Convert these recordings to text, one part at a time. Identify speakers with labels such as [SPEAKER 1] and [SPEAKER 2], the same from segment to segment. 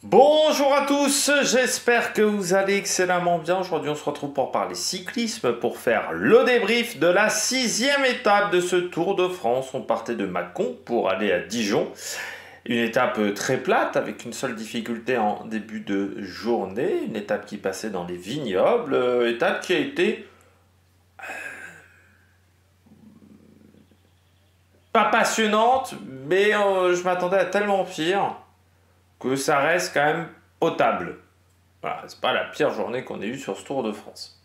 [SPEAKER 1] Bonjour à tous, j'espère que vous allez excellemment bien. Aujourd'hui on se retrouve pour parler cyclisme, pour faire le débrief de la 6e étape de ce Tour de France. On partait de Mâcon pour aller à Dijon. Une étape très plate avec une seule difficulté en début de journée. Une étape qui passait dans les vignobles, étape qui a été pas passionnante, mais je m'attendais à tellement pire que ça reste quand même potable. Voilà, c'est pas la pire journée qu'on ait eue sur ce Tour de France.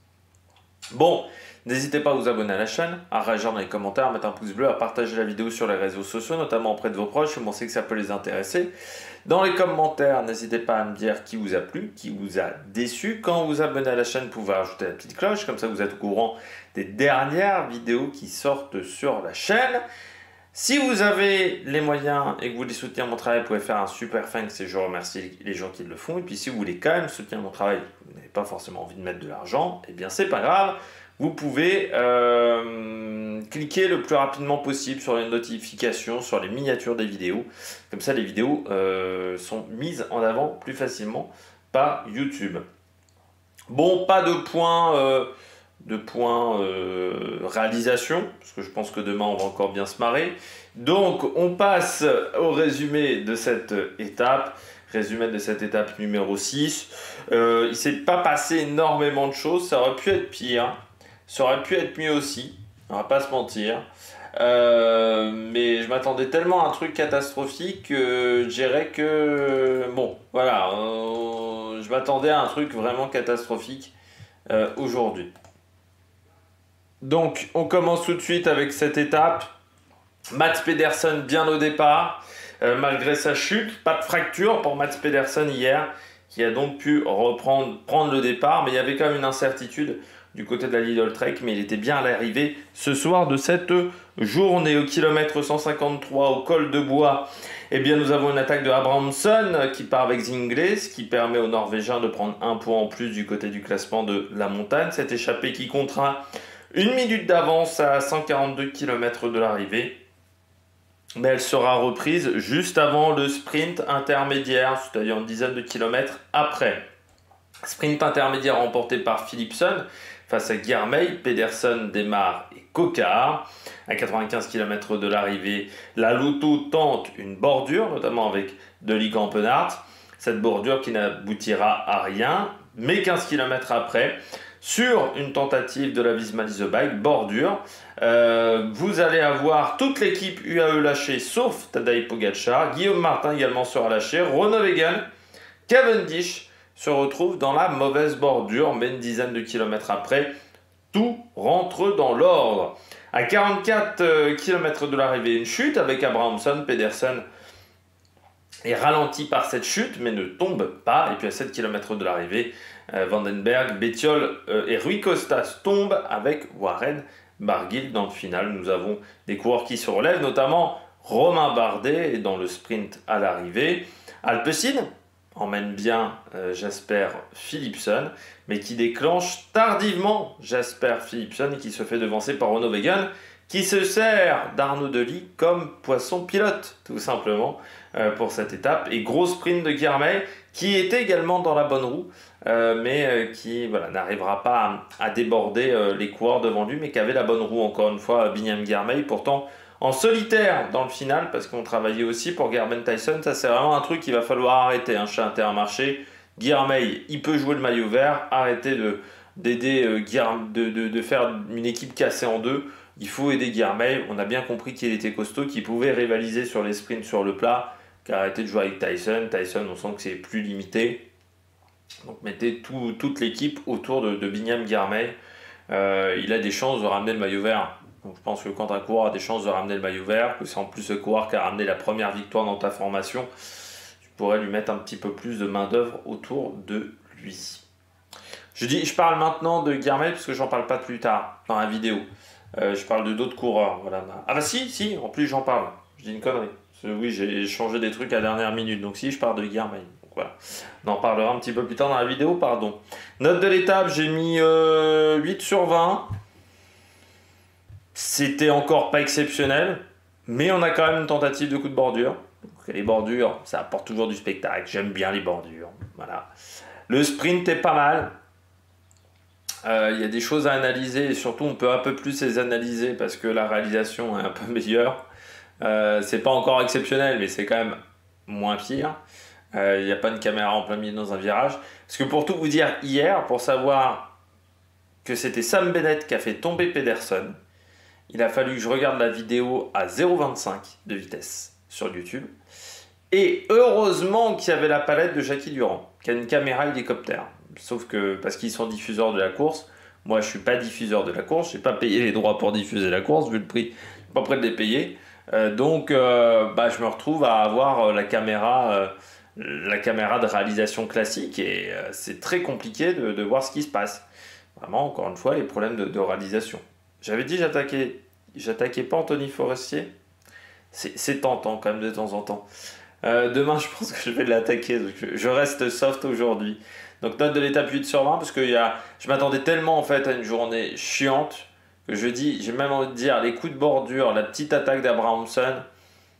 [SPEAKER 1] Bon, n'hésitez pas à vous abonner à la chaîne, à réagir dans les commentaires, à mettre un pouce bleu, à partager la vidéo sur les réseaux sociaux, notamment auprès de vos proches, si vous pensez que ça peut les intéresser. Dans les commentaires, n'hésitez pas à me dire qui vous a plu, qui vous a déçu. Quand vous vous abonnez à la chaîne, vous pouvez ajouter la petite cloche, comme ça vous êtes au courant des dernières vidéos qui sortent sur la chaîne. Si vous avez les moyens et que vous voulez soutenir mon travail, vous pouvez faire un super thanks et je remercie les gens qui le font. Et puis si vous voulez quand même soutenir mon travail, vous n'avez pas forcément envie de mettre de l'argent, eh bien c'est pas grave. Vous pouvez cliquer le plus rapidement possible sur les notifications, sur les miniatures des vidéos. Comme ça les vidéos sont mises en avant plus facilement par YouTube. Bon, pas de points... réalisation, parce que je pense que demain on va encore bien se marrer. Donc on passe au résumé de cette étape, numéro 6. Il s'est pas passé énormément de choses, ça aurait pu être pire, ça aurait pu être mieux aussi, on va pas se mentir. Mais je m'attendais tellement à un truc catastrophique que je dirais que bon voilà, je m'attendais à un truc vraiment catastrophique aujourd'hui. Donc, on commence tout de suite avec cette étape. Mats Pedersen bien au départ, malgré sa chute. Pas de fracture pour Mats Pedersen hier, qui a donc pu prendre le départ. Mais il y avait quand même une incertitude du côté de la Lidl Trek, mais il était bien à l'arrivée ce soir de cette journée. Au kilomètre 153, au col de Bois, eh bien, nous avons une attaque de Abrahamsson qui part avec Zingles, qui permet aux Norvégiens de prendre un point en plus du côté du classement de la montagne. Cette échappée qui comptera 1 minute d'avance à 142 km de l'arrivée, mais elle sera reprise juste avant le sprint intermédiaire, c'est-à-dire une dizaine de kilomètres après. Sprint intermédiaire remporté par Philipsen face à Girmay, Pedersen, Démare et Coquard. À 95 km de l'arrivée, la Lotto tente une bordure, notamment avec Deli Campenart. Cette bordure qui n'aboutira à rien, mais 15 km après, sur une tentative de la Visma Lease Bike, bordure, vous allez avoir toute l'équipe UAE lâchée, sauf Tadej Pogacar. Guillaume Martin également sera lâché. Ronnewagen, Cavendish se retrouve dans la mauvaise bordure, mais une dizaine de kilomètres après, tout rentre dans l'ordre. À 44 km de l'arrivée, une chute avec Abrahamsson. Pedersen est ralenti par cette chute, mais ne tombe pas. Et puis à 7 km de l'arrivée, Vandenberg, Bettiol et Rui Costa tombent avec Warren Barguil. Dans le final, nous avons des coureurs qui se relèvent, notamment Romain Bardet dans le sprint à l'arrivée. Alpecin emmène bien Jasper Philipsen, mais qui déclenche tardivement Jasper Philipsen et qui se fait devancer par Ronnewagen, qui se sert d'Arnaud Dely comme poisson pilote, tout simplement, pour cette étape. Et gros sprint de Girmay, qui était également dans la bonne roue, mais qui n'arrivera pas à déborder les coureurs devant lui, mais qui avait la bonne roue, encore une fois, Binyam Girmay. Pourtant, en solitaire dans le final, parce qu'on travaillait aussi pour Gerben Tyson, ça c'est vraiment un truc qu'il va falloir arrêter chez Intermarché. Girmay, il peut jouer le maillot vert, arrêtez d'aider de faire une équipe cassée en deux. Il faut aider Girmay, on a bien compris qu'il était costaud, qu'il pouvait rivaliser sur les sprints sur le plat, qu'arrêter de jouer avec Tyson. Tyson, on sent que c'est plus limité. Donc mettez toute l'équipe autour de Binyam Girmay. Il a des chances de ramener le maillot vert. Donc je pense que quand un coureur a des chances de ramener le maillot vert, que c'est en plus ce coureur qui a ramené la première victoire dans ta formation, tu pourrais lui mettre un petit peu plus de main d'œuvre autour de lui. Je parle maintenant de Girmay parce que j'en parle pas plus tard dans la vidéo. Je parle de d'autres coureurs. Voilà. Ah bah si, en plus j'en parle. Je dis une connerie. Oui, j'ai changé des trucs à la dernière minute. Donc si, je parle de Girmay. Donc voilà. On en parlera un petit peu plus tard dans la vidéo, pardon. Note de l'étape, j'ai mis 8 sur 20. C'était encore pas exceptionnel, mais on a quand même une tentative de coup de bordure. Donc, les bordures, ça apporte toujours du spectacle. J'aime bien les bordures. Voilà. Le sprint est pas mal. Il y a des choses à analyser et surtout on peut un peu plus les analyser parce que la réalisation est un peu meilleure. C'est pas encore exceptionnel, mais c'est quand même moins pire. Il n'y a pas une caméra en plein milieu dans un virage. Parce que pour tout vous dire, hier, pour savoir que c'était Sam Bennett qui a fait tomber Pedersen, il a fallu que je regarde la vidéo à 0,25 de vitesse sur YouTube. Et heureusement qu'il y avait la palette de Jackie Durand, qui a une caméra hélicoptère. Sauf que, parce qu'ils sont diffuseurs de la course, moi je suis pas diffuseur de la course, j'ai pas payé les droits pour diffuser la course, vu le prix, je suis pas prêt de les payer. Donc je me retrouve à avoir la caméra de réalisation classique et c'est très compliqué de voir ce qui se passe. Vraiment, encore une fois, les problèmes de réalisation. J'avais dit j'attaquais pas Anthony Forestier. C'est tentant quand même de temps en temps. Demain, je pense que je vais l'attaquer. Je reste soft aujourd'hui. Donc, note de l'étape 8 sur 20, parce que je m'attendais tellement en fait à une journée chiante que j'ai même envie de dire, les coups de bordure, la petite attaque d'Abrahamson,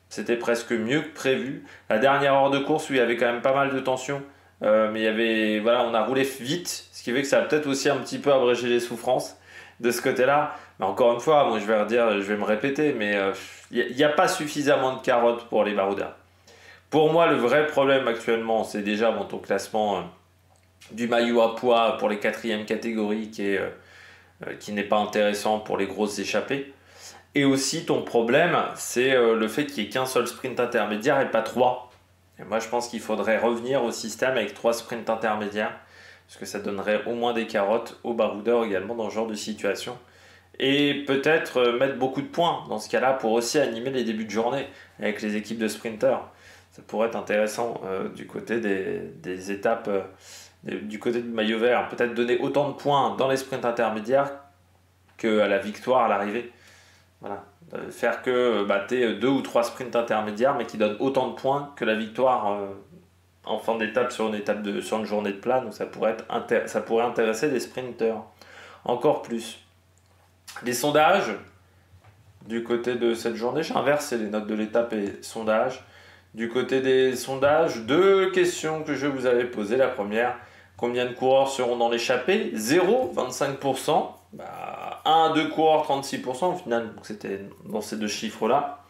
[SPEAKER 1] c'était presque mieux que prévu. La dernière heure de course, où il y avait quand même pas mal de tension, mais il y avait, voilà, on a roulé vite, ce qui fait que ça a peut-être aussi un petit peu abrégé les souffrances de ce côté-là. Mais encore une fois, moi je vais me répéter, mais il n'y a pas suffisamment de carottes pour les baroudeurs. Pour moi, le vrai problème actuellement, c'est déjà ton classement du maillot à poids pour les quatrièmes catégories qui n'est pas intéressant pour les grosses échappées. Et aussi, ton problème, c'est le fait qu'il n'y ait qu'un seul sprint intermédiaire et pas trois. Et moi, je pense qu'il faudrait revenir au système avec 3 sprints intermédiaires, parce que ça donnerait au moins des carottes aux baroudeurs également dans ce genre de situation. Et peut-être mettre beaucoup de points dans ce cas-là pour aussi animer les débuts de journée avec les équipes de sprinters. Ça pourrait être intéressant du côté des étapes, du côté du maillot vert. Peut-être donner autant de points dans les sprints intermédiaires qu'à la victoire à l'arrivée. Voilà. Faire que tu aies 2 ou 3 sprints intermédiaires, mais qui donnent autant de points que la victoire en fin d'étape sur une journée de plat. Donc ça pourrait intéresser les sprinters encore plus. Les sondages, du côté de cette journée, j'ai inversé les notes de l'étape et sondages. Du côté des sondages, 2 questions que je vous avais posées. La première, combien de coureurs seront dans l'échappée? 0, 25%. 1 à 2 coureurs, 36%. Au final, c'était dans ces 2 chiffres-là.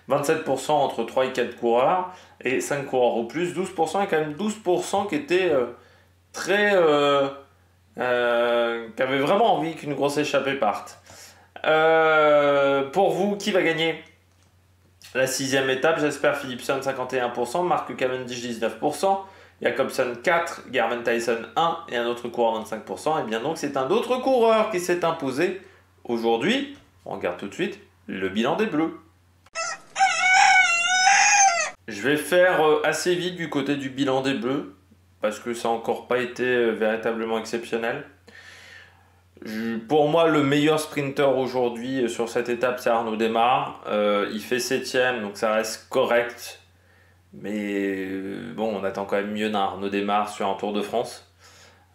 [SPEAKER 1] 27% entre 3 et 4 coureurs. Et 5 coureurs au plus, 12%. Et quand même 12% qui étaient très... qui avaient vraiment envie qu'une grosse échappée parte. Pour vous, qui va gagner la 6e étape? J'espère Philipsen 51%, Mark Cavendish 19%, Jacobsen 4, Gerben Tyson 1 et un autre coureur 25%. Et bien donc c'est un autre coureur qui s'est imposé aujourd'hui. On regarde tout de suite le bilan des Bleus. Je vais faire assez vite du côté du bilan des Bleus parce que ça n'a encore pas été véritablement exceptionnel. Pour moi, le meilleur sprinter aujourd'hui sur cette étape, c'est Arnaud Démare. Il fait 7ème, donc ça reste correct. Mais bon, on attend quand même mieux d'un Arnaud Démare sur un Tour de France.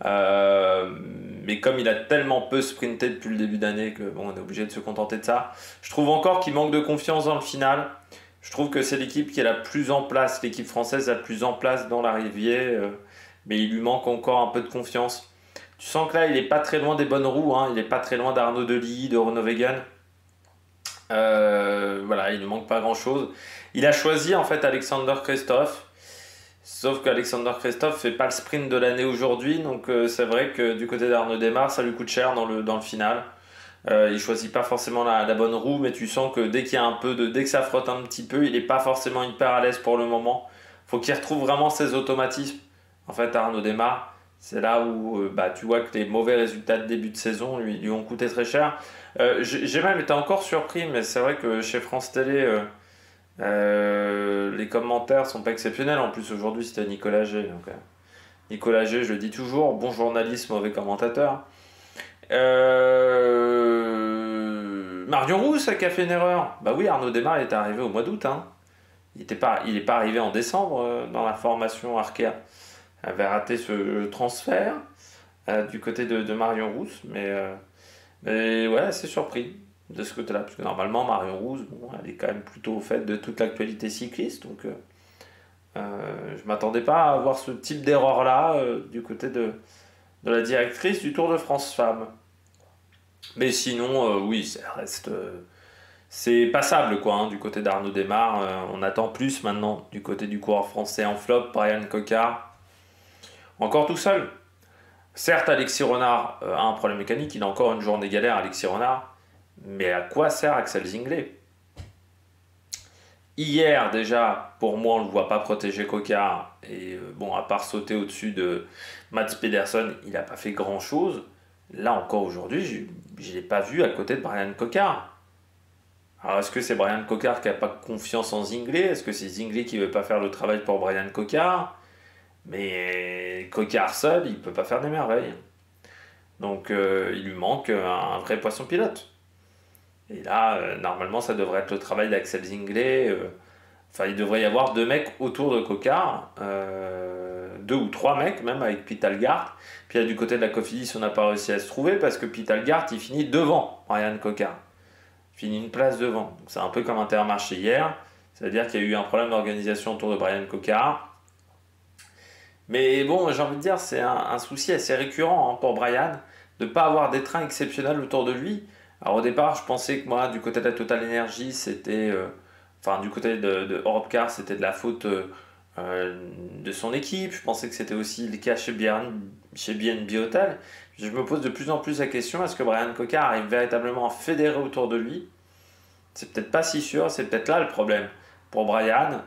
[SPEAKER 1] Mais comme il a tellement peu sprinté depuis le début d'année que bon, on est obligé de se contenter de ça. Je trouve encore qu'il manque de confiance dans le final. Je trouve que c'est l'équipe qui est la plus en place, l'équipe française la plus en place dans l'arrivée. Mais il lui manque encore un peu de confiance. Tu sens que là, il n'est pas très loin des bonnes roues, hein. Il n'est pas très loin d'Arnaud Delis, de Renaud Vegan. Voilà, il ne manque pas grand-chose. Il a choisi en fait Alexander Kristoff. Sauf qu'Alexander Kristoff ne fait pas le sprint de l'année aujourd'hui. Donc c'est vrai que du côté d'Arnaud Démare, ça lui coûte cher dans le final. Il ne choisit pas forcément la bonne roue, mais tu sens que dès que ça frotte un petit peu, il n'est pas forcément hyper à l'aise pour le moment. Il faut qu'il retrouve vraiment ses automatismes. En fait, Arnaud Démare, c'est là où tu vois que les mauvais résultats de début de saison lui ont coûté très cher. J'ai même été encore surpris, mais c'est vrai que chez France Télé, les commentaires sont pas exceptionnels. En plus, aujourd'hui, c'était Nicolas G. Donc, Nicolas G, je le dis toujours, bon journaliste, mauvais commentateur. Marion Rousse qui a fait une erreur. Bah oui, Arnaud Démare il était arrivé au mois d'août. Hein. Il n'est pas arrivé en décembre dans la formation Arkea. Elle avait raté ce transfert du côté de Marion Rousse, mais ouais, c'est surpris. de ce côté-là. Parce que normalement, Marion Rousse, bon, elle est quand même plutôt au fait de toute l'actualité cycliste. Donc, je ne m'attendais pas à avoir ce type d'erreur-là du côté de la directrice du Tour de France Femmes. Mais sinon, oui, ça reste... c'est passable, quoi, hein, du côté d'Arnaud Démare. On attend plus maintenant du côté du coureur français en flop, Brian Cocard. Encore tout seul. Certes, Alexis Renard a un problème mécanique, il a encore une journée galère, Alexis Renard. Mais à quoi sert Axel Zinglet? Hier, déjà, pour moi, on ne le voit pas protéger Cocard. Et bon, à part sauter au-dessus de Mats Pedersen, il n'a pas fait grand-chose. Là, encore aujourd'hui, je ne l'ai pas vu à côté de Brian Cocard. Alors, est-ce que c'est Brian Cocard qui n'a pas confiance en Zinglet? Est-ce que c'est Zinglet qui ne veut pas faire le travail pour Brian Cocard? Mais Cocard seul, il ne peut pas faire des merveilles. Donc, il lui manque un vrai poisson pilote. Et là, normalement, ça devrait être le travail d'Axel Zinglet. Enfin, il devrait y avoir 2 mecs autour de Cocard. 2 ou 3 mecs, même avec Pete Algart. Puis là, du côté de la Cofidis, on n'a pas réussi à se trouver parce que Pete Algart, il finit devant Brian Cocard. Il finit une place devant. C'est un peu comme Intermarché hier. C'est-à-dire qu'il y a eu un problème d'organisation autour de Brian Cocard. Mais bon, j'ai envie de dire, c'est un souci assez récurrent, hein, pour Brian, de ne pas avoir des trains exceptionnels autour de lui. Alors au départ, je pensais que moi, du côté de la Total Energy, c'était... du côté de Europcar, c'était de la faute de son équipe. Je pensais que c'était aussi le cas chez BNB Hotel. Je me pose de plus en plus la question, est-ce que Brian Cocard arrive véritablement à fédérer autour de lui? C'est peut-être pas si sûr, c'est peut-être là le problème. Pour Brian,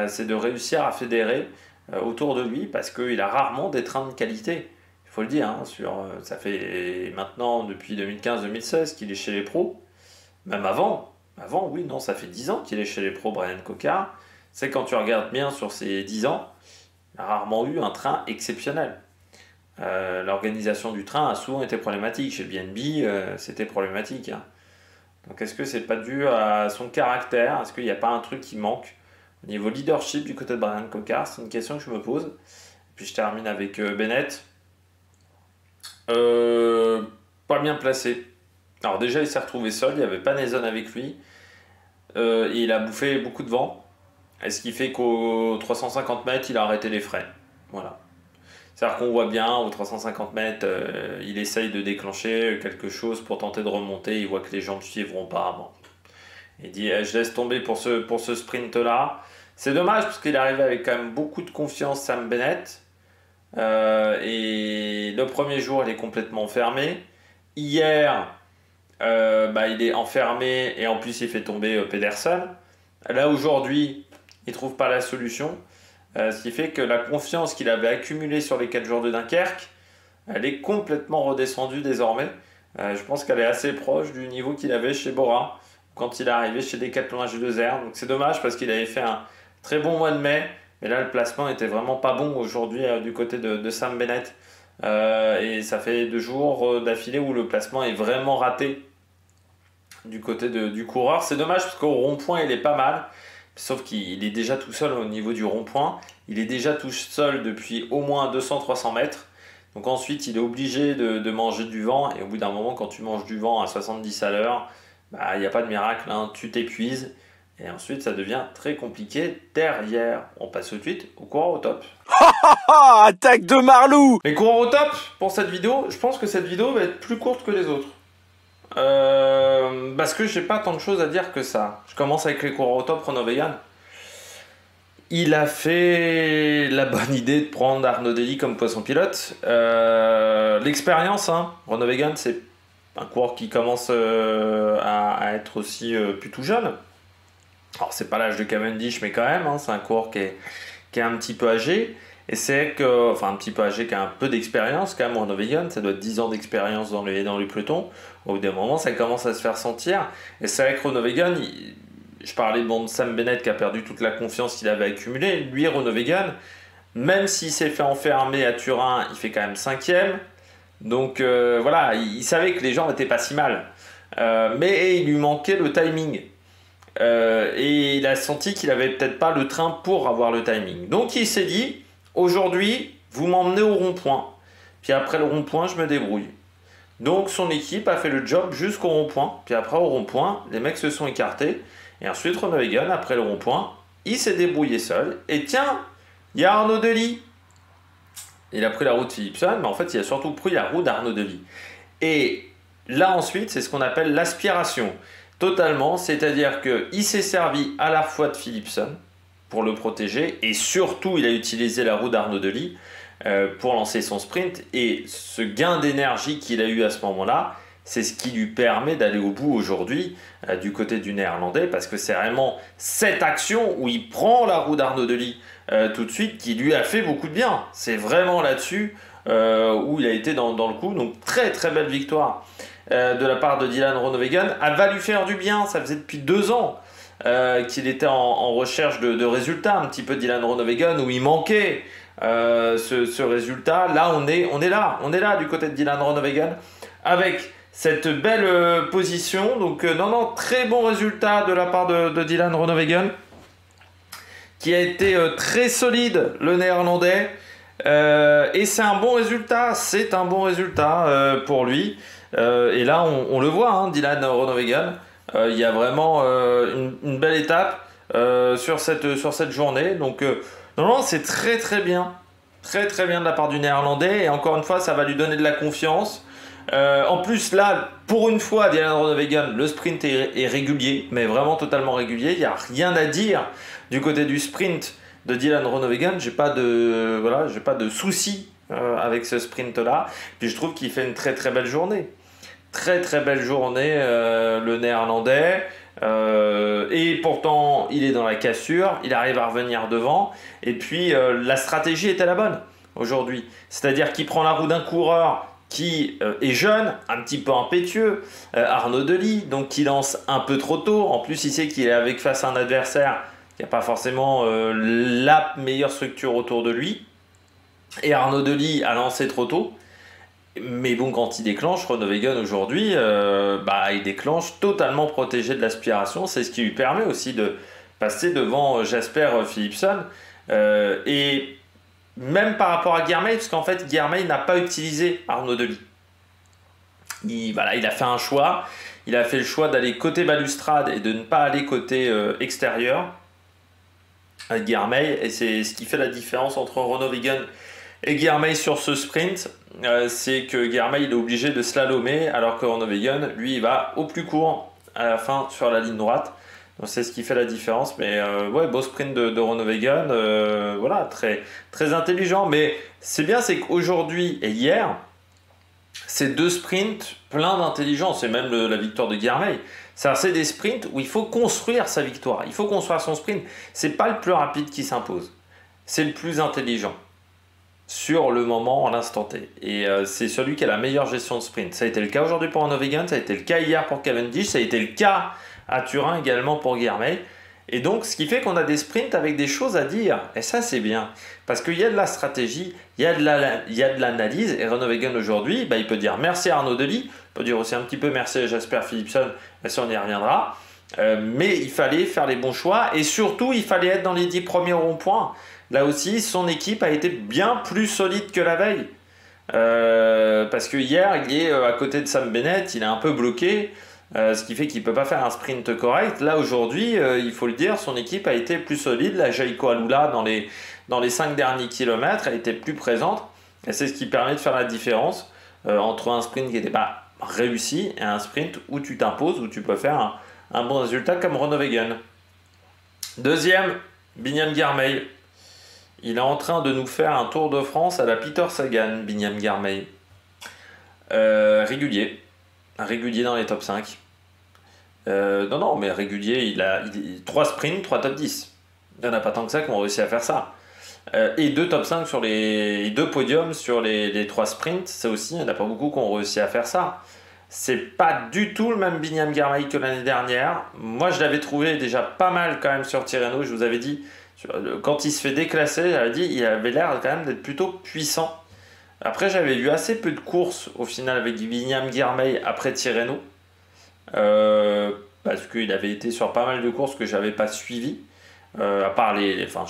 [SPEAKER 1] c'est de réussir à fédérer autour de lui, parce qu'il a rarement des trains de qualité. Il faut le dire, hein, ça fait maintenant depuis 2015-2016 qu'il est chez les pros. Même avant, oui, non, ça fait 10 ans qu'il est chez les pros, Brian Cocard. C'est quand tu regardes bien sur ces 10 ans, il a rarement eu un train exceptionnel. L'organisation du train a souvent été problématique. Chez BNB, c'était problématique, hein. Donc est-ce que c'est pas dû à son caractère? Est-ce qu'il n'y a pas un truc qui manque au niveau leadership du côté de Brian Cocard? C'est une question que je me pose. Et puis je termine avec Bennett. Pas bien placé. Alors déjà, il s'est retrouvé seul, il n'y avait pas Nason avec lui. Et il a bouffé beaucoup de vent. Et ce qui fait qu'aux 350 mètres, il a arrêté les freins. Voilà. C'est-à-dire qu'on voit bien, aux 350 mètres, il essaye de déclencher quelque chose pour tenter de remonter. Il voit que les gens ne suivront pas. Bon. Il dit, je laisse tomber pour ce sprint-là. C'est dommage, parce qu'il arrivait avec quand même beaucoup de confiance, Sam Bennett. Et le premier jour, il est complètement fermé. Hier, il est enfermé et en plus, il fait tomber Pedersen. Là, aujourd'hui, il ne trouve pas la solution. Ce qui fait que la confiance qu'il avait accumulée sur les 4 jours de Dunkerque, elle est complètement redescendue désormais. Je pense qu'elle est assez proche du niveau qu'il avait chez Bora quand il est arrivé chez Decathlon H2R. Donc c'est dommage parce qu'il avait fait un très bon mois de mai. Mais là, le placement n'était vraiment pas bon aujourd'hui du côté de Sam Bennett. Et ça fait 2 jours d'affilée où le placement est vraiment raté du côté du coureur. C'est dommage parce qu'au rond-point, il est pas mal. Sauf qu'il est déjà tout seul au niveau du rond-point. Il est déjà tout seul depuis au moins 200-300 mètres. Donc ensuite, il est obligé de manger du vent. Et au bout d'un moment, quand tu manges du vent à 70 à l'heure, il n'y a pas de miracle, hein, tu t'épuises. Et ensuite, ça devient très compliqué derrière. On passe tout de suite au coureur au top.
[SPEAKER 2] Attaque de Marlou!
[SPEAKER 1] Les coureurs au top, pour cette vidéo, je pense que cette vidéo va être plus courte que les autres. Parce que j'ai pas tant de choses à dire que ça. Je commence avec les coureurs au top. Renaud Vegan, il a fait la bonne idée de prendre Arnaud Dély comme poisson pilote. L'expérience, hein. Renaud Vegan, c'est un coureur qui commence à être aussi plus tout jeune. Alors c'est pas l'âge de Cavendish, mais quand même, hein, c'est un coureur qui est un petit peu âgé. Et c'est que, enfin un petit peu âgé, qui a un peu d'expérience quand même. Renaud Vegan, ça doit être 10 ans d'expérience dans les pelotons. Au bout d'un moment, ça commence à se faire sentir. Et c'est avec Renaud Vegan, je parlais de Sam Bennett qui a perdu toute la confiance qu'il avait accumulée. Lui, Renaud Vegan, même s'il s'est fait enfermer à Turin, il fait quand même 5e. Donc voilà, il savait que les gens n'étaient pas si mal. Mais il lui manquait le timing. Et il a senti qu'il avait peut-être pas le train pour avoir le timing. Donc il s'est dit, aujourd'hui, vous m'emmenez au rond-point. Puis après le rond-point, je me débrouille. Donc son équipe a fait le job jusqu'au rond-point. Puis après au rond-point, les mecs se sont écartés. Et ensuite Groenewegen, après le rond-point, il s'est débrouillé seul. Et tiens, il y a Arnaud Delis. Il a pris la roue de Philipsen, mais en fait il a surtout pris la roue d'Arnaud Delis. Et là ensuite, c'est ce qu'on appelle l'aspiration. Totalement, c'est-à-dire qu'il s'est servi à la fois de Philipsen pour le protéger. Et surtout, il a utilisé la roue d'Arnaud Delis pour lancer son sprint, et ce gain d'énergie qu'il a eu à ce moment-là, c'est ce qui lui permet d'aller au bout aujourd'hui du côté du Néerlandais, parce que c'est vraiment cette action où il prend la roue d'Arnaud Delis tout de suite qui lui a fait beaucoup de bien. C'est vraiment là-dessus où il a été dans le coup. Donc très très belle victoire de la part de Dylan Groenewegen. Elle va lui faire du bien, ça faisait depuis 2 ans qu'il était en recherche de résultats, un petit peu Dylan Groenewegen, où il manquait ce résultat. Là on est là du côté de Dylan Groenewegen avec cette belle position. Donc non, très bon résultat de la part de Dylan Groenewegen, qui a été très solide, le néerlandais, et c'est un bon résultat, pour lui. Et là on le voit, hein, Dylan Groenewegen, il y a vraiment une belle étape sur cette journée. Donc non, c'est très très bien de la part du néerlandais, et encore une fois ça va lui donner de la confiance. En plus là, pour une fois, Dylan Groenewegen, le sprint est régulier, mais vraiment totalement régulier. Il n'y a rien à dire du côté du sprint de Dylan Groenewegen. J'ai pas de soucis avec ce sprint là. Puis je trouve qu'il fait une très très belle journée. Très très belle journée, le néerlandais. Et pourtant il est dans la cassure, il arrive à revenir devant, et puis la stratégie était la bonne aujourd'hui, c'est-à-dire qu'il prend la roue d'un coureur qui est jeune, un petit peu impétueux, Arnaud Delis, donc qui lance un peu trop tôt. En plus il sait qu'il est face à un adversaire qui n'a pas forcément la meilleure structure autour de lui, et Arnaud Delis a lancé trop tôt. Mais bon, quand il déclenche, Groenewegen aujourd'hui, il déclenche totalement protégé de l'aspiration. C'est ce qui lui permet aussi de passer devant Jasper Philipsen. Et même par rapport à Girmay, parce qu'en fait, Girmay n'a pas utilisé Arnaud Delis. Il a fait un choix. Il a fait le choix d'aller côté balustrade et de ne pas aller côté extérieur avec Girmay. Et c'est ce qui fait la différence entre Groenewegen et Girmay sur ce sprint. C'est que Girmay il est obligé de slalomer, alors que Groenewegen, lui, il va au plus court à la fin sur la ligne droite. Donc c'est ce qui fait la différence. Mais beau sprint de Groenewegen, très, très intelligent. Mais c'est bien, c'est qu'aujourd'hui et hier, c'est 2 sprints pleins d'intelligence, et même la victoire de Girmay. C'est des sprints où il faut construire sa victoire, il faut construire son sprint. C'est pas le plus rapide qui s'impose, c'est le plus intelligent sur le moment, à l'instant T. Et c'est celui qui a la meilleure gestion de sprint. Ça a été le cas aujourd'hui pour Groenewegen, ça a été le cas hier pour Cavendish, ça a été le cas à Turin également pour Girmay. Et donc, ce qui fait qu'on a des sprints avec des choses à dire. Et ça, c'est bien. Parce qu'il y a de la stratégie, il y a de l'analyse. Et Groenewegen aujourd'hui, il peut dire merci à Arnaud Delis, il peut dire aussi un petit peu merci à Jasper Philipsen, mais ça, on y reviendra. Mais il fallait faire les bons choix. Et surtout, il fallait être dans les 10 premiers ronds-points. Là aussi, son équipe a été bien plus solide que la veille. Parce que hier, il est à côté de Sam Bennett, il est un peu bloqué. Ce qui fait qu'il ne peut pas faire un sprint correct. Là, aujourd'hui, il faut le dire, son équipe a été plus solide. La Jaiko Alula, dans les 5 derniers kilomètres, elle était plus présente. Et c'est ce qui permet de faire la différence entre un sprint qui n'était pas réussi et un sprint où tu t'imposes, où tu peux faire un bon résultat comme Groenewegen. Deuxième, Binyam Girmay. Il est en train de nous faire un Tour de France à la Peter Sagan, Binyam Girmay. Régulier dans les top 5. Mais régulier, il a 3 sprints, 3 top 10. Il n'y en a pas tant que ça qui ont réussi à faire ça. Et 2 top 5 sur les 2 podiums sur les 3 sprints, ça aussi, il n'y en a pas beaucoup qui ont réussi à faire ça. C'est pas du tout le même Binyam Girmay que l'année dernière. Moi, je l'avais trouvé déjà pas mal quand même sur Tirreno. Je vous avais dit, quand il se fait déclasser, j'avais dit, il avait l'air quand même d'être plutôt puissant. Après, j'avais vu assez peu de courses au final avec Binyam Girmay après Tirreno. Parce qu'il avait été sur pas mal de courses que j'avais pas suivies. À part quand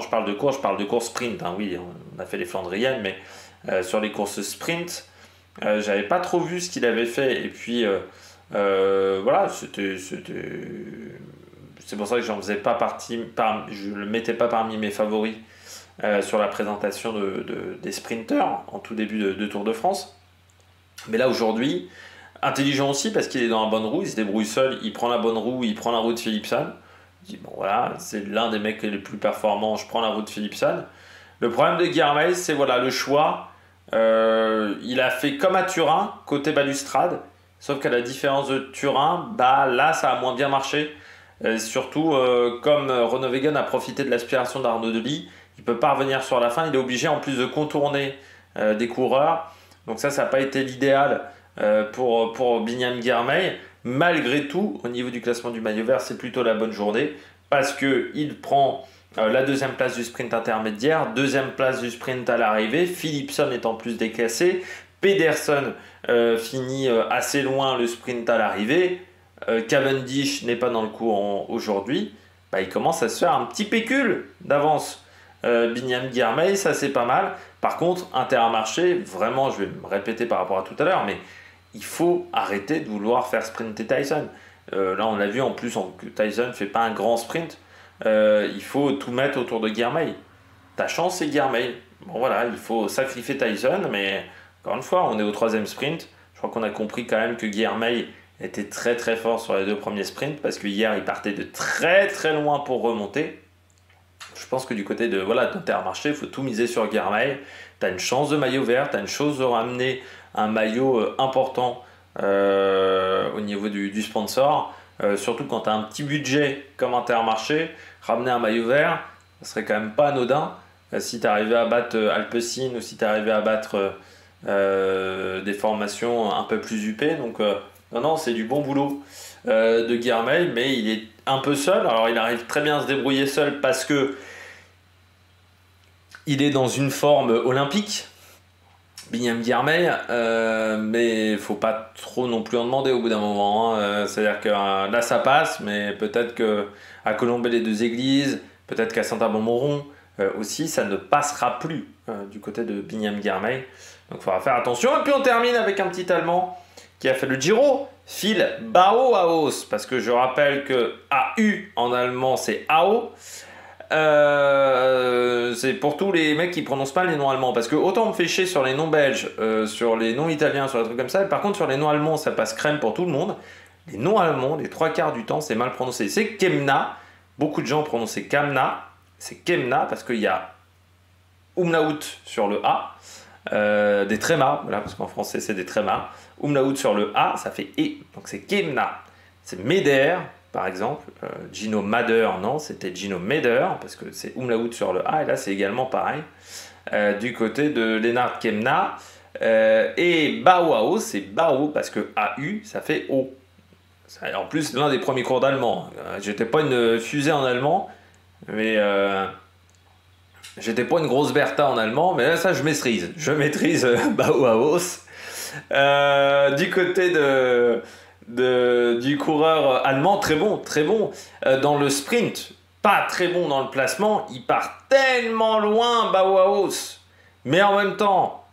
[SPEAKER 1] je parle de courses, je parle de courses sprint. Hein, oui, on a fait les Flandriennes, mais sur les courses sprint, J'avais pas trop vu ce qu'il avait fait. Et puis, voilà, c'est pour ça que j'en faisais pas partie, je le mettais pas parmi mes favoris sur la présentation des sprinters en tout début de Tour de France. Mais là, aujourd'hui, intelligent aussi parce qu'il est dans la bonne roue, il se débrouille seul, il prend la bonne roue, il prend la roue de Philipsen. Il dit, bon voilà, c'est l'un des mecs les plus performants, je prends la roue de Philipsen. Le problème de Guilherme, c'est voilà, le choix. Il a fait comme à Turin, côté balustrade, sauf qu'à la différence de Turin, bah là ça a moins bien marché. Surtout comme Renaud Wegen a profité de l'aspiration d'Arnaud Delis, il ne peut pas revenir sur la fin, il est obligé en plus de contourner des coureurs. Donc ça n'a pas été l'idéal pour Binyam Girmay. Malgré tout, au niveau du classement du maillot vert, c'est plutôt la bonne journée parce qu'il prend la deuxième place du sprint intermédiaire, deuxième place du sprint à l'arrivée, Philipsen est en plus déclassé, Pedersen finit assez loin le sprint à l'arrivée, Cavendish n'est pas dans le coup aujourd'hui, bah, il commence à se faire un petit pécule d'avance. Binyam Girmay, ça c'est pas mal. Par contre, Intermarché, vraiment, je vais me répéter par rapport à tout à l'heure, mais il faut arrêter de vouloir faire sprinter Tyson. Là, on l'a vu en plus, que Tyson ne fait pas un grand sprint. Il faut tout mettre autour de Girmay. Ta chance, c'est Girmay. Bon, voilà, il faut sacrifier Tyson, mais encore une fois, on est au troisième sprint. Je crois qu'on a compris quand même que Girmay était très très fort sur les deux premiers sprints parce que hier, il partait de très très loin pour remonter. Je pense que du côté d'Intermarché, il faut tout miser sur Girmay. Tu as une chance de maillot vert, tu as une chance de ramener un maillot important au niveau du sponsor. Surtout quand tu as un petit budget comme Intermarché, ramener un maillot vert, ça serait quand même pas anodin. Si tu arrivais à battre Alpecin ou si tu arrivais à battre des formations un peu plus huppées. Donc non, c'est du bon boulot de Girmay, mais il est un peu seul. Alors il arrive très bien à se débrouiller seul parce que il est dans une forme olympique, Binyam Girmay, mais il ne faut pas trop non plus en demander au bout d'un moment. C'est-à-dire que là ça passe, mais peut-être qu'à Colombey-les-Deux-Églises, peut-être qu'à Saint-Amand-Montrond aussi, ça ne passera plus du côté de Binyam Girmay. Donc il faudra faire attention. Et puis on termine avec un petit Allemand qui a fait le Giro, Phil Bauhaus, parce que je rappelle que AU en allemand c'est AO. C'est pour tous les mecs qui prononcent pas les noms allemands, parce que autant on me fait chier sur les noms belges, sur les noms italiens, sur des trucs comme ça, par contre sur les noms allemands ça passe crème pour tout le monde. Les noms allemands, les trois quarts du temps c'est mal prononcé, c'est Kemna, beaucoup de gens prononcent Kamna, c'est Kemna parce qu'il y a umlaut sur le A, des trémas, voilà, parce qu'en français c'est des trémas, umlaut sur le A ça fait E, donc c'est Kemna, c'est Meder. Par exemple, Gino Mader, non, c'était Gino Meder, parce que c'est umlaut sur le A, et là c'est également pareil. Du côté de Lennart Kemna, et Bauhaus, c'est Bau, parce que AU, ça fait O. En plus, c'est l'un des premiers cours d'allemand. J'étais pas une fusée en allemand, mais j'étais pas une grosse Bertha en allemand, mais là ça je maîtrise. Je maîtrise Bauhaus. Du côté du coureur allemand, très bon dans le sprint, pas très bon dans le placement, il part tellement loin Bauhaus, mais en même temps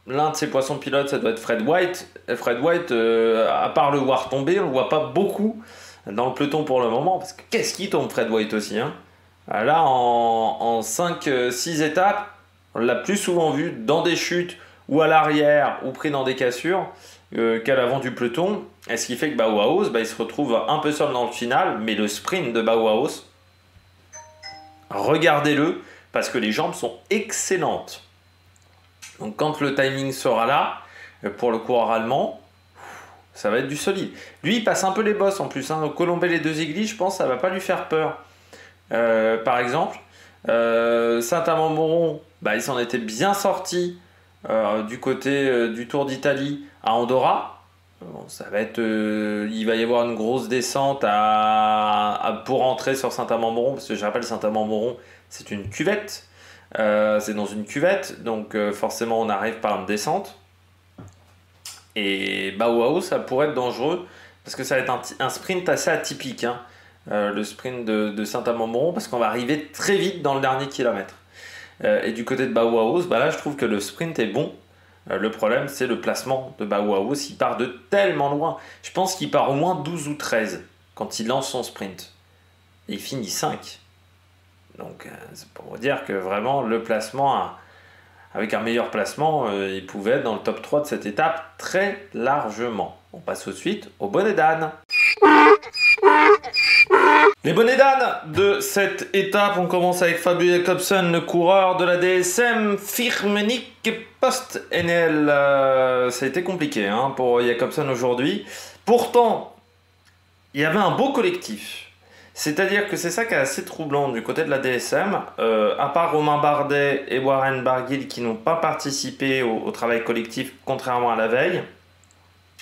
[SPEAKER 1] l'un de ses poissons pilotes ça doit être Fred White. À part le voir tomber, on le voit pas beaucoup dans le peloton pour le moment, parce que qu'est-ce qui tombe Fred White aussi, hein. Là en 5-6 étapes on l'a plus souvent vu dans des chutes ou à l'arrière ou pris dans des cassures qu'à l'avant du peloton, et ce qui fait que Bauhaus, il se retrouve un peu seul dans le final, mais le sprint de Bauhaus, regardez-le, parce que les jambes sont excellentes. Donc quand le timing sera là, pour le coureur allemand, ça va être du solide. Lui, il passe un peu les bosses en plus, hein. Colombey-les-Deux-Églises, je pense que ça va pas lui faire peur. Par exemple, Saint-Amand-Montrond, il s'en était bien sorti du côté du Tour d'Italie à Andorra. Bon, ça va être, il va y avoir une grosse descente pour entrer sur Saint-Amand-Montrond, parce que je rappelle, Saint-Amand-Montrond, c'est une cuvette. C'est dans une cuvette, donc forcément on arrive par une descente. Et Bauhaus, ça pourrait être dangereux, parce que ça va être un sprint assez atypique, hein, le sprint de Saint-Amand-Montrond, parce qu'on va arriver très vite dans le dernier kilomètre. Et du côté de Bauhaus, là je trouve que le sprint est bon. Le problème, c'est le placement de Bauhaus. Il part de tellement loin. Je pense qu'il part au moins 12 ou 13 quand il lance son sprint. Et il finit 5. Donc, c'est pour vous dire que vraiment, le placement, avec un meilleur placement, il pouvait être dans le top 3 de cette étape très largement. On passe tout de suite au bonnet d'âne. Les bonnets d'âne de cette étape, on commence avec Fabio Jakobsen, le coureur de la DSM Firmenich Post-NL. Ça a été compliqué pour Jakobsen aujourd'hui. Pourtant, il y avait un beau collectif. C'est-à-dire que c'est ça qui est assez troublant du côté de la DSM. À part Romain Bardet et Warren Barguil qui n'ont pas participé au travail collectif, contrairement à la veille,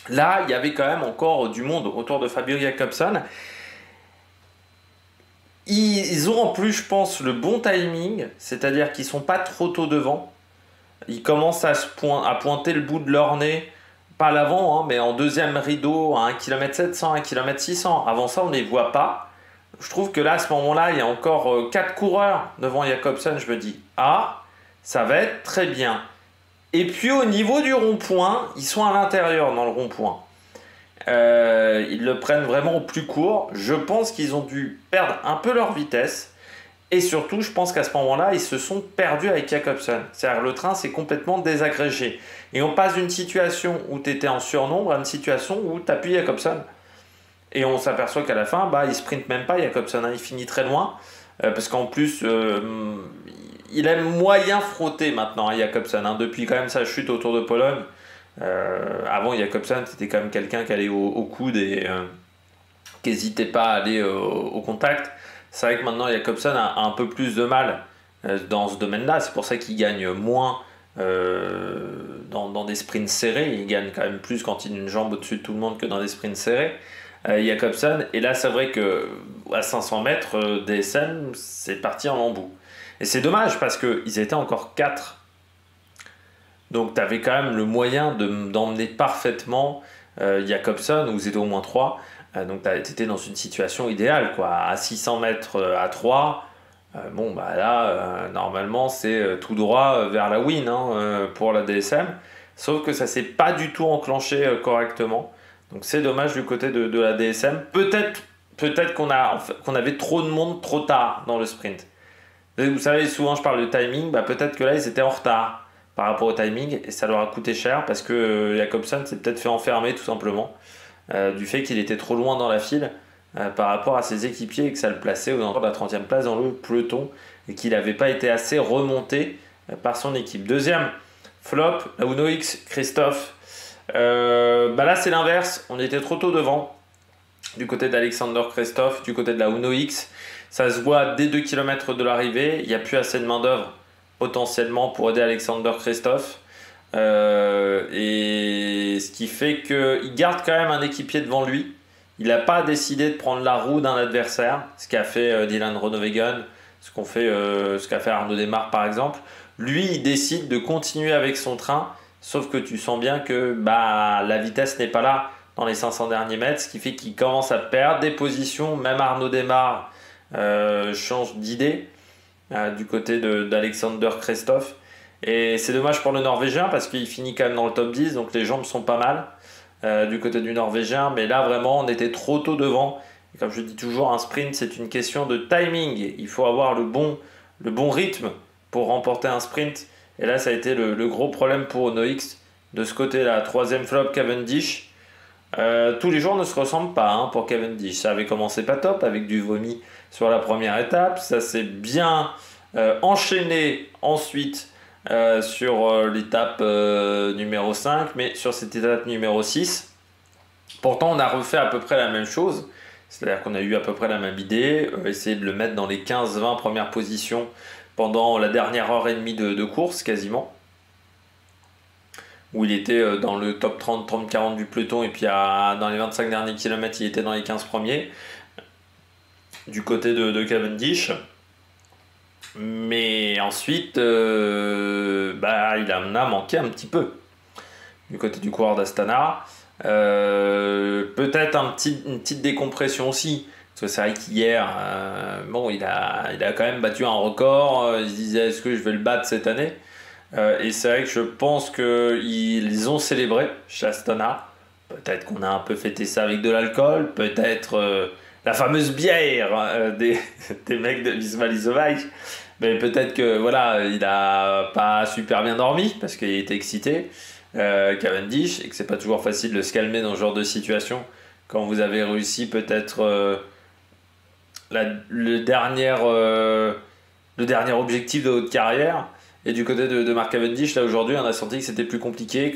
[SPEAKER 1] là, il y avait quand même encore du monde autour de Fabio Jakobsen. Ils ont en plus, je pense, le bon timing, c'est-à-dire qu'ils ne sont pas trop tôt devant. Ils commencent à pointer le bout de leur nez, pas à l'avant, mais en deuxième rideau, à 1,7 km, 1,6 km. Avant ça, on ne les voit pas. Je trouve que là, à ce moment-là, il y a encore 4 coureurs devant Jakobsen. Je me dis, ça va être très bien. Et puis au niveau du rond-point, ils sont à l'intérieur dans le rond-point. Ils le prennent vraiment au plus court. Je pense qu'ils ont dû perdre un peu leur vitesse. Et surtout, je pense qu'à ce moment-là, ils se sont perdus avec Jakobsen. C'est-à-dire le train s'est complètement désagrégé. Et on passe d'une situation où tu étais en surnombre à une situation où tu appuies Jakobsen. Et on s'aperçoit qu'à la fin, il ne sprint même pas Jakobsen. Il finit très loin. Parce qu'en plus, il aime moyen frotter maintenant, Jakobsen. Depuis quand même sa chute autour de Pologne. Avant Jakobsen, c'était quand même quelqu'un qui allait au coude et qui n'hésitait pas à aller au contact. C'est vrai que maintenant Jakobsen a un peu plus de mal dans ce domaine-là. C'est pour ça qu'il gagne moins dans des sprints serrés. Il gagne quand même plus quand il a une jambe au-dessus de tout le monde que dans des sprints serrés. Jakobsen, et là c'est vrai que à 500 mètres DSM, c'est parti en lambeaux. Et c'est dommage parce qu'ils étaient encore 4. Donc tu avais quand même le moyen d'emmener parfaitement Jakobsen, ou vous étiez au moins 3. Donc tu étais dans une situation idéale, quoi. À 600 mètres à 3, normalement c'est tout droit vers la win pour la DSM. Sauf que ça s'est pas du tout enclenché correctement. Donc c'est dommage du côté de la DSM. Peut-être qu'on avait trop de monde trop tard dans le sprint. Vous savez, souvent je parle de timing, peut-être que là ils étaient en retard par rapport au timing et ça leur a coûté cher parce que Jakobsen s'est peut-être fait enfermer tout simplement du fait qu'il était trop loin dans la file par rapport à ses équipiers et que ça le plaçait aux alentours de la 30e place dans le peloton et qu'il n'avait pas été assez remonté par son équipe. Deuxième flop, la Uno X, Christophe. Là c'est l'inverse, on était trop tôt devant du côté d'Alexander Christophe, du côté de la Uno X. Ça se voit dès 2 km de l'arrivée, il n'y a plus assez de main d'œuvre potentiellement pour aider Alexander Christophe. Et ce qui fait qu'il garde quand même un équipier devant lui. Il n'a pas décidé de prendre la roue d'un adversaire, ce qu'a fait Dylan Groenewegen, ce qu'a fait Arnaud Démare par exemple. Lui, il décide de continuer avec son train, sauf que tu sens bien que la vitesse n'est pas là dans les 500 derniers mètres, ce qui fait qu'il commence à perdre des positions. Même Arnaud Démare change d'idée du côté d'Alexander Christophe. Et c'est dommage pour le Norvégien parce qu'il finit quand même dans le top 10, donc les jambes sont pas mal du côté du Norvégien. Mais là, vraiment, on était trop tôt devant. Et comme je dis toujours, un sprint, c'est une question de timing. Il faut avoir le bon rythme pour remporter un sprint. Et là, ça a été le gros problème pour Uno X. De ce côté-là, troisième flop, Cavendish. Tous les jours ne se ressemblent pas pour Cavendish. Ça avait commencé pas top avec du vomi sur la première étape. Ça s'est bien enchaîné ensuite sur l'étape numéro 5, mais sur cette étape numéro 6, pourtant on a refait à peu près la même chose, c'est-à-dire qu'on a eu à peu près la même idée, essayer de le mettre dans les 15-20 premières positions pendant la dernière heure et demie de course quasiment, où il était dans le top 30-40 du peloton, et puis dans les 25 derniers kilomètres il était dans les 15 premiers du côté de Cavendish. Mais ensuite, il en a manqué un petit peu du côté du coureur d'Astana. Peut-être une petite décompression aussi. Parce que c'est vrai qu'hier, il a quand même battu un record. Il se disait, est-ce que je vais le battre cette année Et c'est vrai que je pense qu'ils ont célébré chez Astana. Peut-être qu'on a un peu fêté ça avec de l'alcool, peut-être la fameuse bière des mecs de Visma Leasewijk. Mais peut-être que voilà, il a pas super bien dormi parce qu'il était excité, Cavendish, et que c'est pas toujours facile de se calmer dans ce genre de situation quand vous avez réussi peut-être le dernier objectif de votre carrière. Et du côté de Mark Cavendish, là aujourd'hui, on a senti que c'était plus compliqué,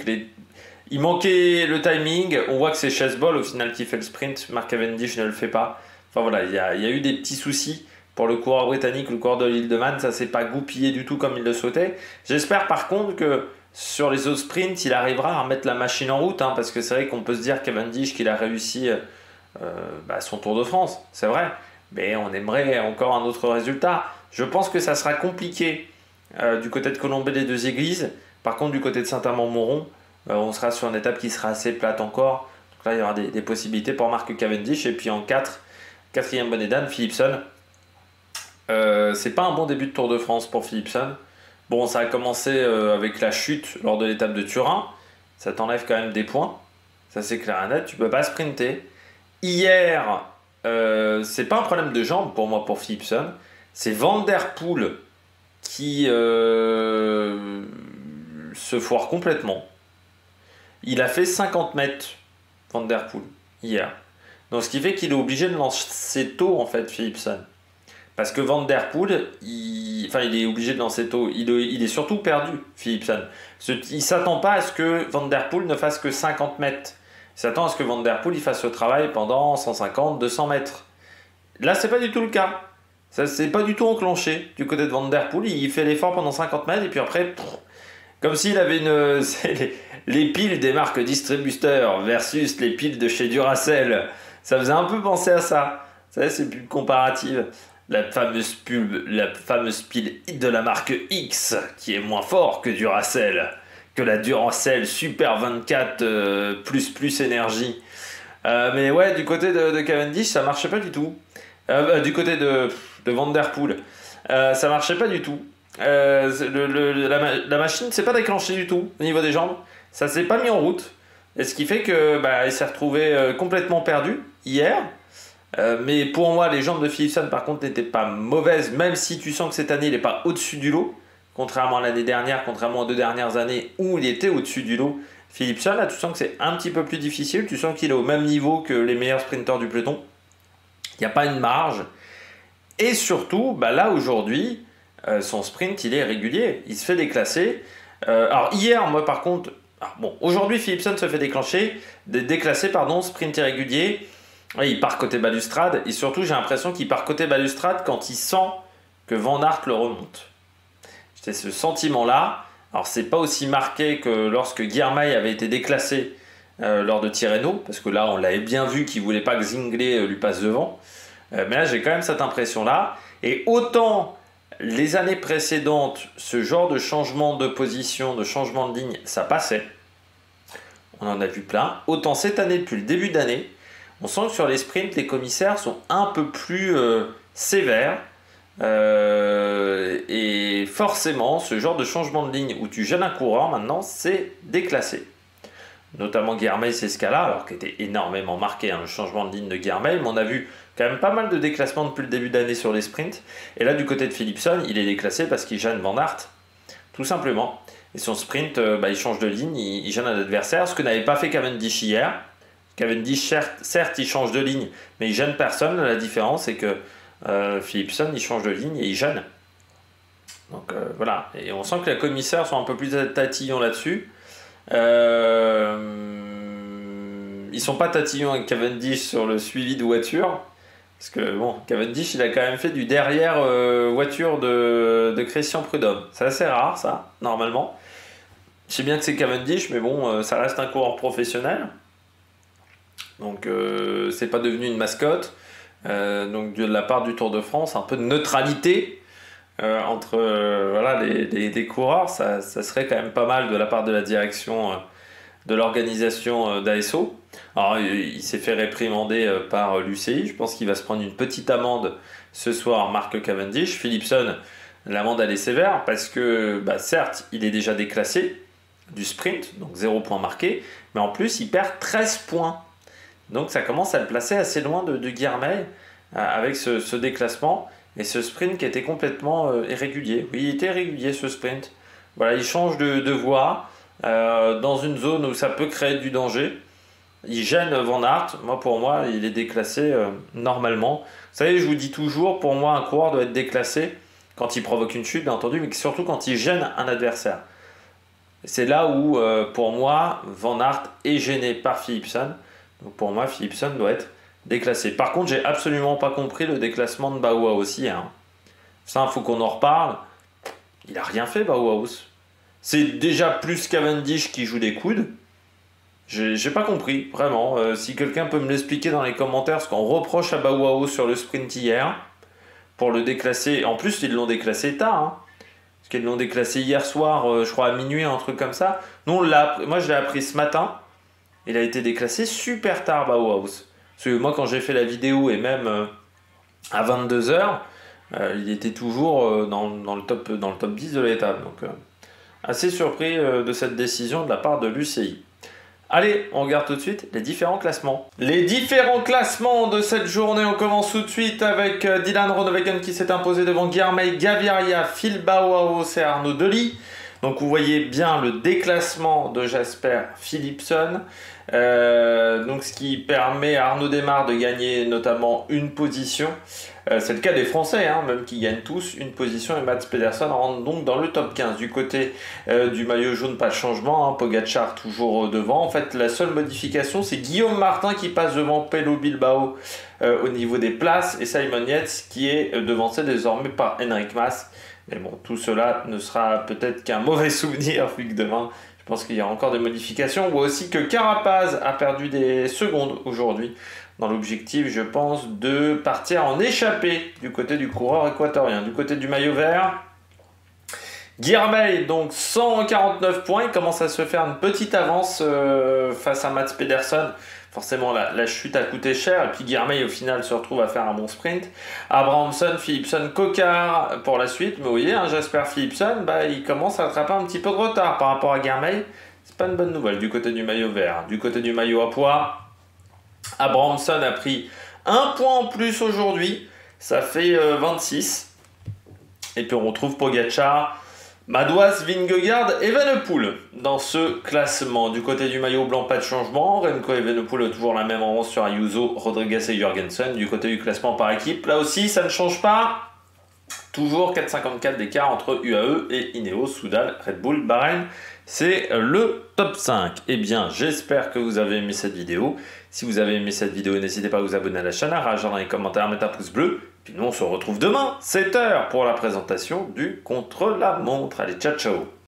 [SPEAKER 1] il manquait le timing. On voit que c'est Chessball au final qui fait le sprint, Mark Cavendish ne le fait pas. Enfin voilà, il y a eu des petits soucis pour le coureur britannique, le coureur de l'île de Man, ça s'est pas goupillé du tout comme il le souhaitait. J'espère par contre que sur les autres sprints, il arrivera à remettre la machine en route, hein, parce que c'est vrai qu'on peut se dire Cavendish qu'il a réussi son Tour de France, c'est vrai, mais on aimerait encore un autre résultat. Je pense que ça sera compliqué du côté de Colombey des Deux Églises. Par contre, du côté de Saint-Amand-Montrond, on sera sur une étape qui sera assez plate encore. Donc là, il y aura des possibilités pour Mark Cavendish. Et puis en quatrième bonnet d'âne, Philipsen. C'est pas un bon début de Tour de France pour Philipsen. Bon, ça a commencé avec la chute lors de l'étape de Turin. Ça t'enlève quand même des points. Ça, c'est clair et net. Tu peux pas sprinter. Hier, c'est pas un problème de jambes pour moi, pour Philipsen. C'est Van Der Poel qui se foire complètement. Il a fait 50 mètres, Van Der Poel, hier. Donc, ce qui fait qu'il est obligé de lancer tôt, en fait, Philipsen. Parce que Van Der Poel, il est obligé de lancer tôt. Il est surtout perdu, Philipsen. Il ne s'attend pas à ce que Van Der Poel ne fasse que 50 mètres. Il s'attend à ce que Van Der Poel il fasse le travail pendant 150, 200 mètres. Là, c'est pas du tout le cas. Ça s'est pas du tout enclenché du côté de Van Der Poel. Il fait l'effort pendant 50 mètres et puis après, comme s'il avait les piles des marques distributeurs versus les piles de chez Duracell. Ça faisait un peu penser à ça. Vous savez, c'est pub comparative. La fameuse pile de la marque X qui est moins fort que Duracell, que la Duracell Super 24 plus énergie. Mais ouais, du côté de Cavendish, ça marchait pas du tout. Du côté de Van Der Poel, ça marchait pas du tout. La machine s'est pas déclenchée du tout au niveau des jambes. Ça s'est pas mis en route. Et ce qui fait que il s'est retrouvé complètement perdu hier. Mais pour moi, les jambes de Philipsen, par contre, n'étaient pas mauvaises, même si tu sens que cette année, il n'est pas au-dessus du lot, contrairement à l'année dernière, contrairement aux 2 dernières années où il était au-dessus du lot. Philipsen, là, tu sens que c'est un petit peu plus difficile, tu sens qu'il est au même niveau que les meilleurs sprinteurs du peloton. Il n'y a pas une marge. Et surtout, là, aujourd'hui, son sprint, il est régulier, il se fait déclasser. Alors, hier, moi, par contre, aujourd'hui, Philipsen se fait déclasser, sprint irrégulier. Oui, il part côté balustrade et surtout j'ai l'impression qu'il part côté balustrade quand il sent que Van Aert le remonte. J'ai ce sentiment-là. Alors c'est pas aussi marqué que lorsque Girmay avait été déclassé lors de Tirreno, parce que là on l'avait bien vu qu'il voulait pas que Zinglé lui passe devant. Mais là j'ai quand même cette impression-là. Et autant les années précédentes, ce genre de changement de position, de changement de ligne, ça passait. On en a vu plein. Autant cette année, depuis le début d'année, on sent que sur les sprints, les commissaires sont un peu plus sévères. Et forcément, ce genre de changement de ligne où tu gênes un coureur, maintenant, c'est déclassé. Notamment Girmay, c'est ce cas-là, alors qu'il était énormément marqué, le changement de ligne de Girmay. Mais on a vu quand même pas mal de déclassements depuis le début d'année sur les sprints. Et là, du côté de Philipsen, il est déclassé parce qu'il gêne Van Aert, tout simplement. Et son sprint, il change de ligne, il gêne un adversaire, ce que n'avait pas fait Cavendish hier. Cavendish, certes, il change de ligne, mais il gêne personne. La différence, c'est que Philipsen, il change de ligne et il gêne. Donc voilà. Et on sent que les commissaires sont un peu plus tatillons là-dessus. Ils sont pas tatillons avec Cavendish sur le suivi de voiture. Parce que Cavendish, il a quand même fait du derrière voiture de Christian Prudhomme. C'est assez rare, ça, normalement. Je sais bien que c'est Cavendish, mais ça reste un coureur professionnel. Donc c'est pas devenu une mascotte. Donc de la part du Tour de France, un peu de neutralité entre les coureurs, ça serait quand même pas mal de la part de la direction de l'organisation d'ASO. Alors il s'est fait réprimander par l'UCI, je pense qu'il va se prendre une petite amende ce soir, Mark Cavendish. Philipsen, l'amende elle est sévère parce que certes il est déjà déclassé du sprint, donc 0 point marqué, mais en plus il perd 13 points. Donc ça commence à le placer assez loin de Guilhermet avec ce déclassement et ce sprint qui était complètement irrégulier. Oui, il était irrégulier ce sprint. Voilà, il change de voie dans une zone où ça peut créer du danger. Il gêne Van Aert. Pour moi, il est déclassé normalement. Vous savez, je vous dis toujours, pour moi, un coureur doit être déclassé quand il provoque une chute, bien entendu, mais surtout quand il gêne un adversaire. C'est là où, pour moi, Van Aert est gêné par Philipsen. Donc pour moi, Philipsen doit être déclassé. Par contre, j'ai absolument pas compris le déclassement de Bauhaus hier. Ça, il faut qu'on en reparle. Il a rien fait, Bauhaus. C'est déjà plus Cavendish qui joue des coudes. J'ai pas compris, vraiment. Si quelqu'un peut me l'expliquer dans les commentaires, ce qu'on reproche à Bauhaus sur le sprint hier, pour le déclasser. En plus, ils l'ont déclassé tard. Parce qu'ils l'ont déclassé hier soir, je crois à minuit, un truc comme ça. Nous, moi, je l'ai appris ce matin. Il a été déclassé super tard, Bauhaus. Parce que moi, quand j'ai fait la vidéo, et même à 22 h, il était toujours dans le top 10 de l'étape. Donc, assez surpris de cette décision de la part de l'UCI. Allez, on regarde tout de suite les différents classements. Les différents classements de cette journée, on commence tout de suite avec Dylan Groenewegen qui s'est imposé devant Guilhermet, Gaviria, Phil Bauhaus et Arnaud Delis. Donc vous voyez bien le déclassement de Jasper Philipsen. Donc ce qui permet à Arnaud Démare de gagner notamment une position. C'est le cas des Français, même qui gagnent tous une position, et Mads Pedersen rentre donc dans le top 15. Du côté du maillot jaune, pas de changement, Pogacar toujours devant. En fait, la seule modification, c'est Guillaume Martin qui passe devant Pello Bilbao au niveau des places, et Simon Yates qui est devancé désormais par Enric Mas. Mais bon, tout cela ne sera peut-être qu'un mauvais souvenir, vu que demain, je pense qu'il y a encore des modifications. On voit aussi que Carapaz a perdu des secondes aujourd'hui, dans l'objectif, je pense, de partir en échappée du côté du coureur équatorien. Du côté du maillot vert, Guilhermet, donc 149 points, il commence à se faire une petite avance face à Mads Pedersen. Forcément, la chute a coûté cher, et puis Guilhermet, au final, se retrouve à faire un bon sprint. Abrahamsen, Philipsen, Coquard pour la suite. Mais vous voyez, Jasper Philipsen, il commence à attraper un petit peu de retard par rapport à Guilhermet. C'est pas une bonne nouvelle du côté du maillot vert. Du côté du maillot à pois, Abrahamsen a pris un point en plus aujourd'hui. Ça fait 26. Et puis on retrouve Pogacar, Madouas, Vingegaard et Evenepoel dans ce classement. Du côté du maillot blanc, pas de changement. Remco Evenepoel a toujours la même avance sur Ayuso, Rodriguez et Jorgensen. Du côté du classement par équipe, là aussi, ça ne change pas. Toujours 4,54 d'écart entre UAE et Ineos, Soudal, Red Bull, Bahreïn. C'est le top 5. Eh bien, j'espère que vous avez aimé cette vidéo. Si vous avez aimé cette vidéo, n'hésitez pas à vous abonner à la chaîne, à réagir dans les commentaires, à mettre un pouce bleu. Puis nous, on se retrouve demain, 7 h, pour la présentation du contre-la-montre. Allez, ciao, ciao!